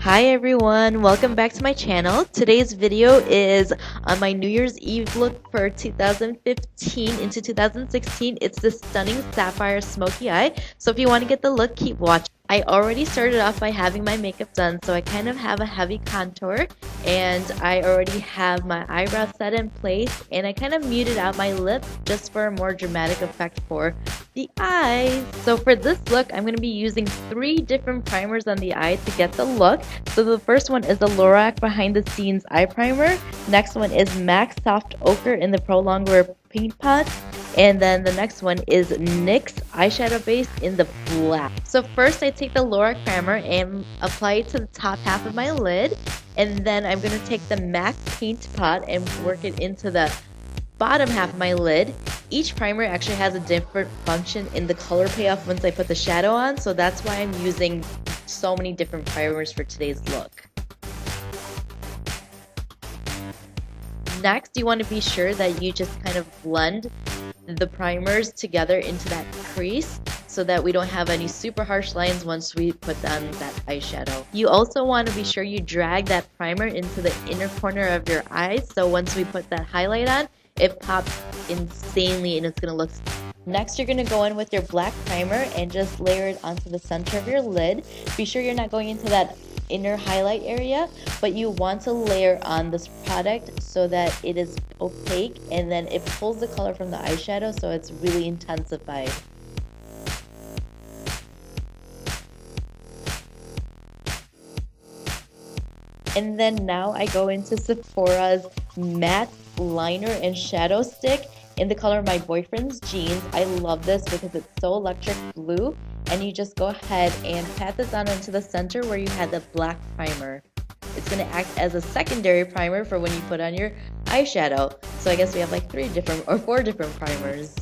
Hi everyone, welcome back to my channel. Today's video is on my New Year's Eve look for 2015 into 2016. It's the stunning Sapphire Smoky Eye. So if you want to get the look, keep watching. I already started off by having my makeup done, so I kind of have a heavy contour and I already have my eyebrows set in place, and I kind of muted out my lips just for a more dramatic effect for the eyes. So for this look, I'm going to be using 3 different primers on the eye to get the look. So the first one is the Lorac Behind the Scenes Eye Primer. Next one is MAC Soft Ochre in the Pro Longwear Paintpot. And then the next one is NYX eyeshadow base in the black. So first I take the Lorac primer and apply it to the top half of my lid. And then I'm going to take the MAC paint pot and work it into the bottom half of my lid. Each primer actually has a different function in the color payoff once I put the shadow on. So that's why I'm using so many different primers for today's look. Next, you want to be sure that you just kind of blend the primers together into that crease so that we don't have any super harsh lines once we put on that eyeshadow. You also want to be sure you drag that primer into the inner corner of your eyes, so once we put that highlight on, it pops insanely and it's going to look. Next, you're going to go in with your black primer and just layer it onto the center of your lid. Be sure you're not going into that inner highlight area, but you want to layer on this product so that it is opaque and then it pulls the color from the eyeshadow, so it's really intensified. And then now I go into Sephora's matte liner and shadow stick in the color of my boyfriend's jeans. I love this because it's so electric blue, and you just go ahead and pat this on into the center where you had the black primer. It's going to act as a secondary primer for when you put on your eyeshadow. So I guess we have like 4 different primers.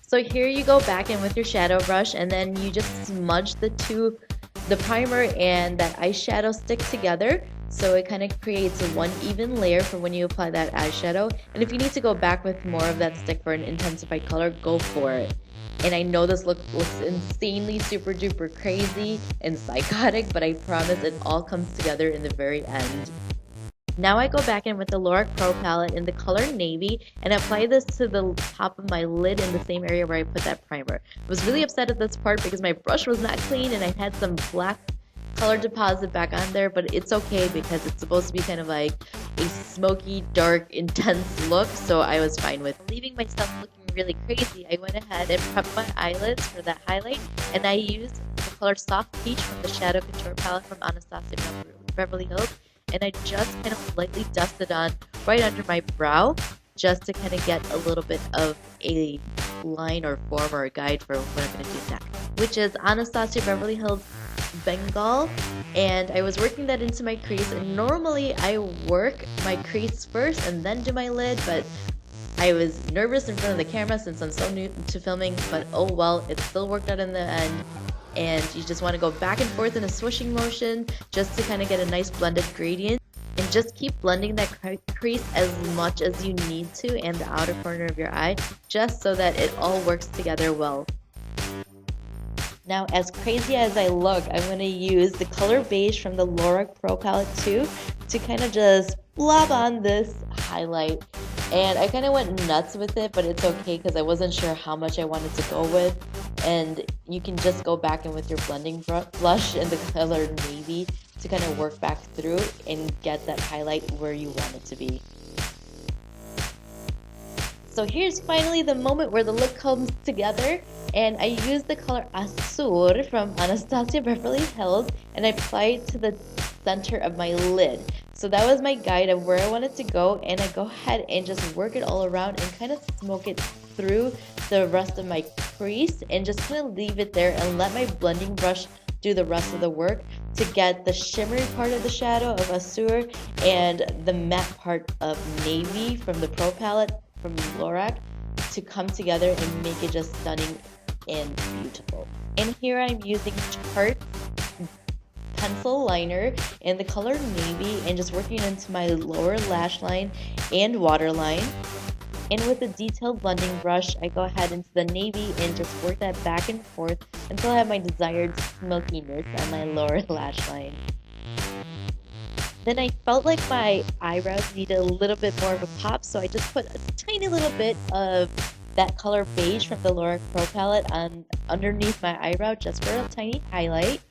So here you go back in with your shadow brush, and then you just smudge the primer and that eyeshadow stick together, so it kind of creates one even layer for when you apply that eyeshadow. And if you need to go back with more of that stick for an intensified color, go for it. And I know this look looks insanely super duper crazy and psychotic, but I promise it all comes together in the very end. Now I go back in with the Lorac Pro palette in the color navy and apply this to the top of my lid in the same area where I put that primer. I was really upset at this part because my brush was not clean and I had some black color deposit back on there, but it's okay because it's supposed to be kind of like a smoky, dark, intense look, so I was fine with leaving myself looking really crazy. I went ahead and prepped my eyelids for that highlight, and I used the color Soft Peach from the Shadow Couture palette from Anastasia Beverly Hills, and I just kind of lightly dusted on right under my brow just to kind of get a little bit of a line or form or a guide for what I'm going to do next, which is Anastasia Beverly Hills Bengal. And I was working that into my crease, and normally I work my crease first and then do my lid, but I was nervous in front of the camera since I'm so new to filming, but oh well, it still worked out in the end. And you just want to go back and forth in a swishing motion just to kind of get a nice blended gradient, and just keep blending that crease as much as you need to and the outer corner of your eye, just so that it all works together well. Now, as crazy as I look, I'm going to use the color Beige from the Lorac Pro palette too to kind of just blob on this highlight. And I kind of went nuts with it, but it's okay because I wasn't sure how much I wanted to go with. And you can just go back in with your blending blush in the color navy to kind of work back through and get that highlight where you want it to be. So here's finally the moment where the look comes together, and I used the color Azur from Anastasia Beverly Hills and I applied it to the center of my lid. So that was my guide of where I wanted to go, and I go ahead and just work it all around and kind of smoke it through the rest of my crease and just kind of leave it there and let my blending brush do the rest of the work to get the shimmery part of the shadow of Azur and the matte part of navy from the Pro palette from Lorac to come together and make it just stunning and beautiful. And here I'm using Tarte pencil liner in the color navy and just working into my lower lash line and waterline. And with a detailed blending brush, I go ahead into the navy and just work that back and forth until I have my desired smokiness on my lower lash line. Then I felt like my eyebrows needed a little bit more of a pop, so I just put a tiny little bit of that color Beige from the Lorac Pro palette on underneath my eyebrow just for a tiny highlight.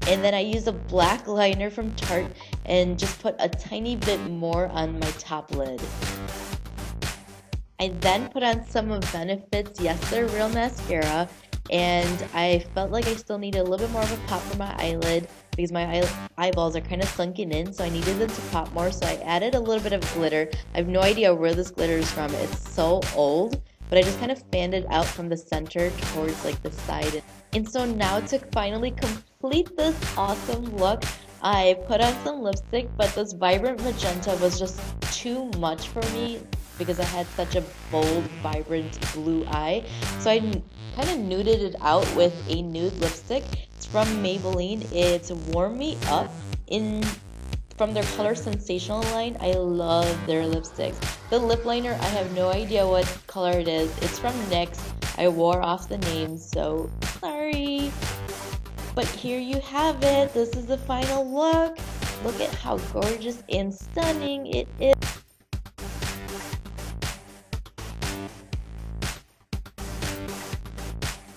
And then I used a black liner from Tarte and just put a tiny bit more on my top lid. I then put on some of Benefit's Yes They're Real mascara, and I felt like I still needed a little bit more of a pop for my eyelid because my eyeballs are kind of sunken in, so I needed them to pop more, so I added a little bit of glitter. I have no idea where this glitter is from. It's so old, but I just kind of fanned it out from the center towards like the side. And so now to finally complete this awesome look, I put on some lipstick, but this vibrant magenta was just too much for me because I had such a bold, vibrant blue eye. So I kind of nuded it out with a nude lipstick. It's from Maybelline. It's Warm Me Up from their color Sensational line. I love their lipsticks. The lip liner, I have no idea what color it is. It's from NYX. I wore off the name, so sorry. But here you have it. This is the final look. Look at how gorgeous and stunning it is.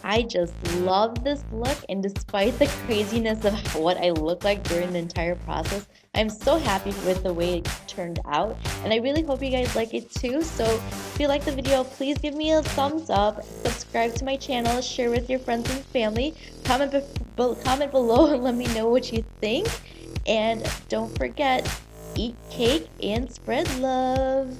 I just love this look, and despite the craziness of what I look like during the entire process, I'm so happy with the way it turned out, and I really hope you guys like it too. So if you like the video, please give me a thumbs up, subscribe to my channel, share with your friends and family, comment below and let me know what you think, and don't forget, eat cake and spread love.